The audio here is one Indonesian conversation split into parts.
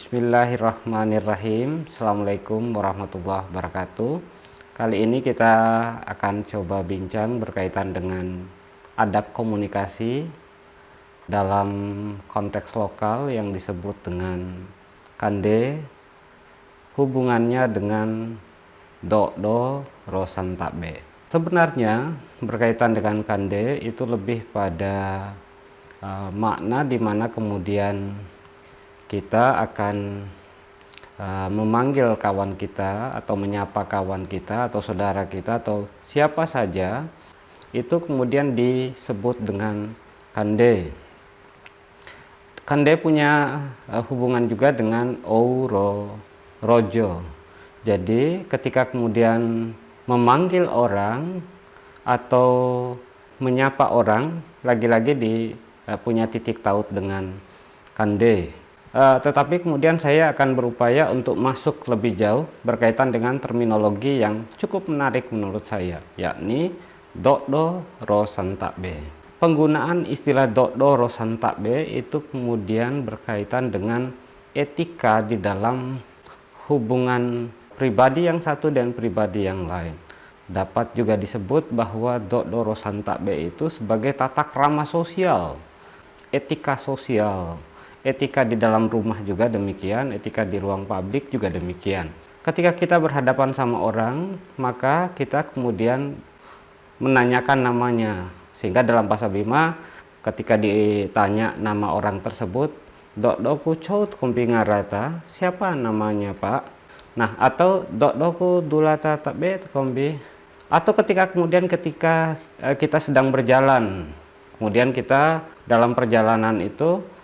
Bismillahirrahmanirrahim. Assalamualaikum warahmatullahi wabarakatuh. Kali ini kita akan coba bincang berkaitan dengan adab komunikasi dalam konteks lokal yang disebut dengan kande, hubungannya dengan do rosan takbe. Sebenarnya berkaitan dengan kande itu lebih pada makna di mana kemudian kita akan memanggil kawan kita atau menyapa kawan kita atau saudara kita atau siapa saja, itu kemudian disebut dengan kande. Kande punya hubungan juga dengan rojo. Jadi ketika kemudian memanggil orang atau menyapa orang, lagi-lagi punya titik taut dengan kande. Tetapi kemudian saya akan berupaya untuk masuk lebih jauh berkaitan dengan terminologi yang cukup menarik menurut saya, yakni do rosan takbe. Penggunaan istilah do rosan takbe itu kemudian berkaitan dengan etika di dalam hubungan pribadi yang satu dan pribadi yang lain. Dapat juga disebut bahwa do rosan takbe itu sebagai tata krama sosial, etika sosial. Etika di dalam rumah juga demikian, etika di ruang publik juga demikian. Ketika kita berhadapan sama orang, maka kita kemudian menanyakan namanya. Sehingga dalam bahasa Bima, ketika ditanya nama orang tersebut, ku caut kumpi ngarata, siapa namanya Pak? Nah, atau ku dulata takbe kombi. Atau ketika kita sedang berjalan, kemudian kita dalam perjalanan itu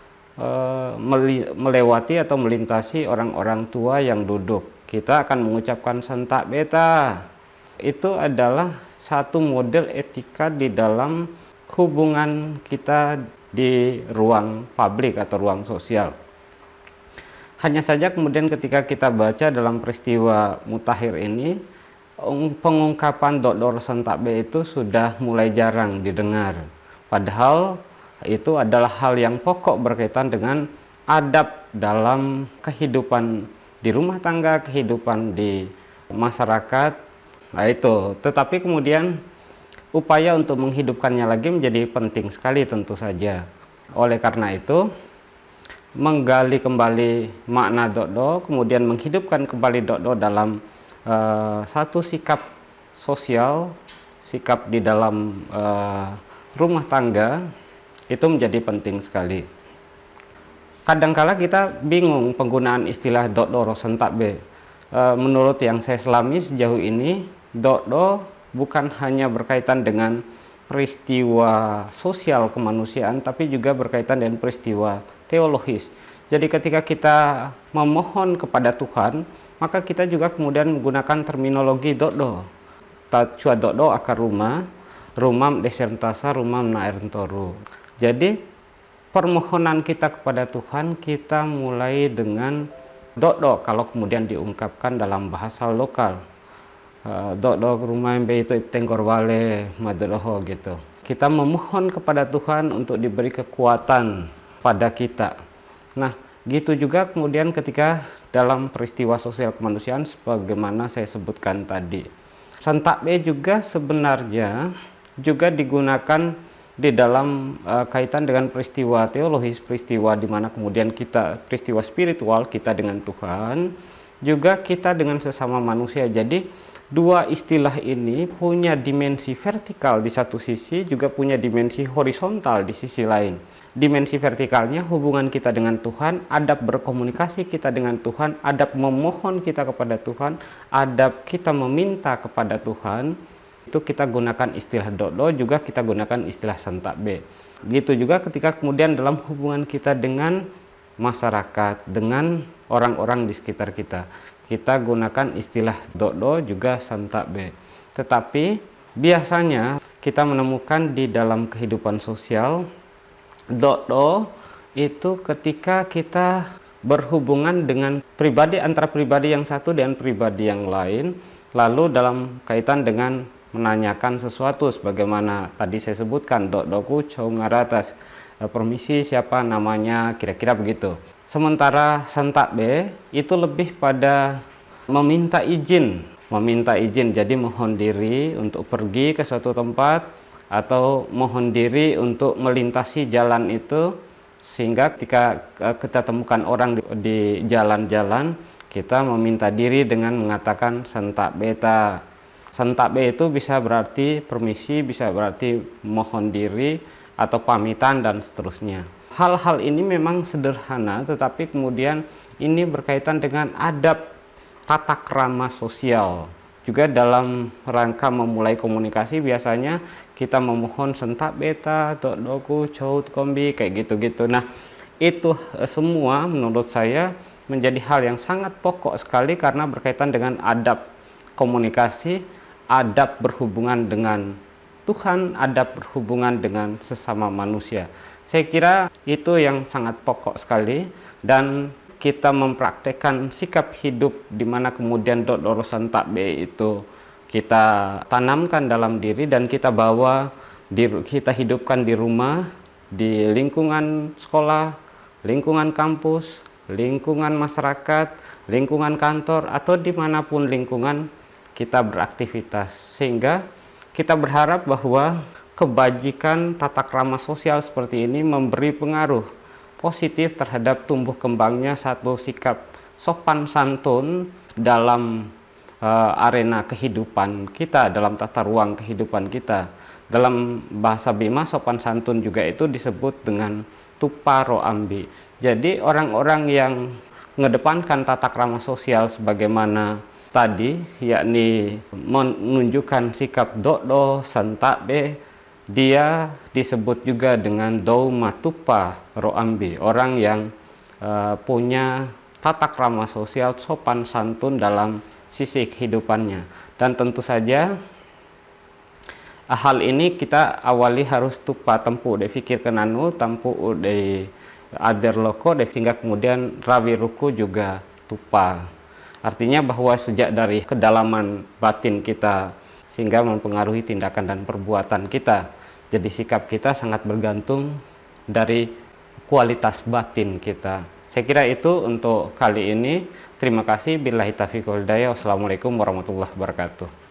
melewati atau melintasi orang-orang tua yang duduk, kita akan mengucapkan sentak beta. Itu adalah satu model etika di dalam hubungan kita di ruang publik atau ruang sosial. Hanya saja kemudian ketika kita baca dalam peristiwa Mutakhir ini, pengungkapan do sentak be itu sudah mulai jarang didengar. Padahal itu adalah hal yang pokok berkaitan dengan adab dalam kehidupan di rumah tangga, kehidupan di masyarakat. Nah itu, tetapi kemudian upaya untuk menghidupkannya lagi menjadi penting sekali tentu saja. Oleh karena itu, menggali kembali makna do, kemudian menghidupkan kembali do dalam satu sikap sosial, sikap di dalam rumah tangga, itu menjadi penting sekali. Kadangkala kita bingung penggunaan istilah do rosan takbe. Menurut yang saya selami sejauh ini, do bukan hanya berkaitan dengan peristiwa sosial kemanusiaan, tapi juga berkaitan dengan peristiwa teologis. Jadi ketika kita memohon kepada Tuhan, maka kita juga kemudian menggunakan terminologi do. Tacua do akar rumam desentasa rumam naerntoru. Jadi permohonan kita kepada Tuhan kita mulai dengan do kalau kemudian diungkapkan dalam bahasa lokal. Do rumah itu tenggor wale madoho gitu. Kita memohon kepada Tuhan untuk diberi kekuatan pada kita. Nah, gitu juga kemudian ketika dalam peristiwa sosial kemanusiaan sebagaimana saya sebutkan tadi. Sentakbe juga sebenarnya juga digunakan di dalam kaitan dengan peristiwa teologis, peristiwa di mana kemudian peristiwa spiritual kita dengan Tuhan, juga kita dengan sesama manusia. Jadi dua istilah ini punya dimensi vertikal di satu sisi, juga punya dimensi horizontal di sisi lain. Dimensi vertikalnya hubungan kita dengan Tuhan, adab berkomunikasi kita dengan Tuhan, adab memohon kita kepada Tuhan, adab kita meminta kepada Tuhan. Itu kita gunakan istilah do, juga kita gunakan istilah sentak be. Gitu juga ketika kemudian dalam hubungan kita dengan masyarakat, dengan orang-orang di sekitar kita, kita gunakan istilah do juga sentak be. Tetapi biasanya kita menemukan di dalam kehidupan sosial do itu ketika kita berhubungan dengan pribadi, antara pribadi yang satu dan pribadi yang lain, lalu dalam kaitan dengan menanyakan sesuatu sebagaimana tadi saya sebutkan do ku cau ngaratas, permisi siapa namanya, kira-kira begitu. Sementara sentak B itu lebih pada meminta izin, jadi mohon diri untuk pergi ke suatu tempat atau mohon diri untuk melintasi jalan itu, sehingga ketika kita temukan orang di jalan-jalan, kita meminta diri dengan mengatakan sentak beta. Sentak B itu bisa berarti permisi, bisa berarti mohon diri atau pamitan dan seterusnya. Hal-hal ini memang sederhana, tetapi kemudian ini berkaitan dengan adab tata krama sosial. Juga dalam rangka memulai komunikasi biasanya kita memohon sentak beta, doku, caut, kombi, kayak gitu-gitu. Nah, itu semua menurut saya menjadi hal yang sangat pokok sekali karena berkaitan dengan adab komunikasi, adab berhubungan dengan Tuhan, adab berhubungan dengan sesama manusia. Saya kira itu yang sangat pokok sekali, dan kita mempraktekkan sikap hidup di mana kemudian dodoro sentak B itu kita tanamkan dalam diri dan kita bawa, kita hidupkan di rumah, di lingkungan sekolah, lingkungan kampus, lingkungan masyarakat, lingkungan kantor, atau dimanapun lingkungan kita beraktivitas, sehingga kita berharap bahwa kebajikan tata krama sosial seperti ini memberi pengaruh positif terhadap tumbuh kembangnya satu sikap sopan santun dalam arena kehidupan kita, dalam tata ruang kehidupan kita. Dalam bahasa Bima, sopan santun juga itu disebut dengan tupa roambi. Jadi orang-orang yang mengedepankan tata krama sosial sebagaimana tadi, yakni menunjukkan sikap dodo, sentak B, dia disebut juga dengan douma tupa roambi, orang yang punya tata krama sosial sopan santun dalam sisi kehidupannya. Dan tentu saja hal ini kita awali harus tupa tempu de fikir kenanu, tempu de ader loko, sehingga kemudian rawi ruku juga tupa. Artinya bahwa sejak dari kedalaman batin kita sehingga mempengaruhi tindakan dan perbuatan kita. Jadi sikap kita sangat bergantung dari kualitas batin kita. Saya kira itu untuk kali ini. Terima kasih. Billahi taufiq wal hidayah. Wassalamualaikum warahmatullahi wabarakatuh.